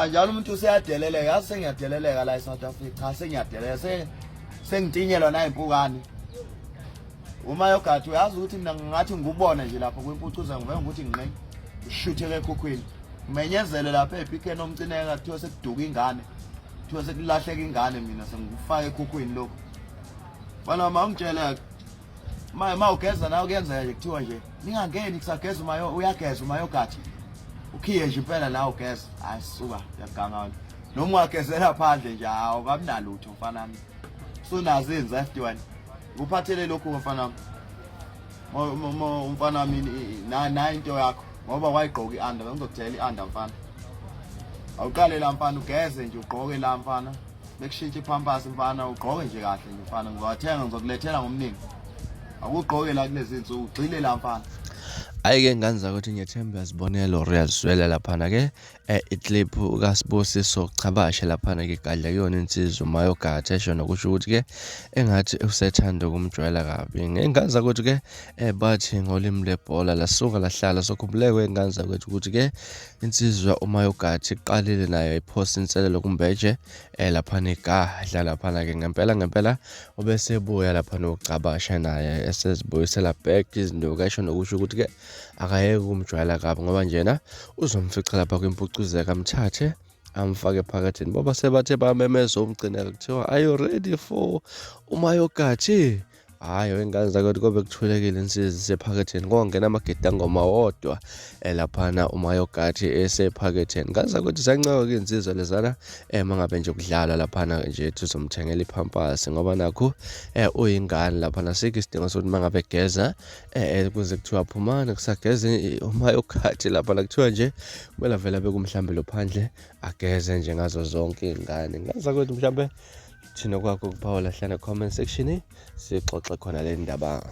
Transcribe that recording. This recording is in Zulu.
Njalo umuntu useyadeleleka, yazi sengiyadeleleka la eSouth Africa, cha sengiyadeleleka, sengitinyelwa na impukane. Uma yogathi uyazi ukuthi mina ngathi ngubone nje lapha kwimpucuza ngibe ukuthi ngishuthe ekhukhwini. Menyezele lapha eBK nomcineka kuthiwa sekuduka ingane. Kuthiwa sekulahleka ingane mina sengifaka ekhukhwini lokho. Bana mangitshela ma ugeza nawe kuyenzeka nje kuthiwa nje ningangeni kusageza uyageza umayogathi. Ukhiye nje impela la ugeza ayisuka yagangana noma ungagezela phandle nje awukamnalutho mfana wami sunazi enza F1 uphathele lokhu mfana wami umfana wami na into yakho ngoba wayigqoka ianda ngizokutshela ianda mfana awuqale la mfana ugeze nje ugqoke la mfana bekushintsha ipampers mfana ugqoke nje kahle nje mfana ngizowathenga ngizokulethela ngomningi akugqoke la kulezi insuku ugcile la mfana. Ayike nganza ukuthi ngiyethemba yazibonela uyazizwela laphana ke iclip kaSibusiso Cabashe laphana ke gadla kuyona insizwa uMayogathi esho nokusho ukuthi ke engathi usethanda ukumjwayela kabi. Ngengaza ukuthi ke bathi ngolimi lebhola lasuka lahlala sokhumbuleke nganza ukuthi ke insizwa uMayogathi iqalile nayo iphosa inselelo kumbeje laphana igadla laphana ke ngempela obesebuya laphana uCabashe naye esezibuyisela back izinto esho nokusho ukuthi ke akayeke ukumjwayela kabi ngoba njena uzomfica lapha kwimpucuzeka amthathe amfake phakathini boba sebathe bamemeza umgcineka kuthiwa are you ready for uMayogathi. Hayi wenganza ukuthi kobe kuthulekile insizwe sephaketheni kongena amagedangoma wodwa laphana uMayogathi esephaketheni. Ngaza ukuthi sancawa ke insizwa lezana mangabe nje kudlala laphana nje uzomthengela ipampers ngoba nakho uyingane laphana sikho isidingo sokuthi mangabe geza kuze kuthiwa phumana kusageze uMayogathi laphana kuthiwa nje kumele vele bekumhlambelo phandle ageze nje ngazo zonke ingane. Ngaza ukuthi mhlambe thina kwakho kuphawula hlana comment section sixoxe khona le ndaba.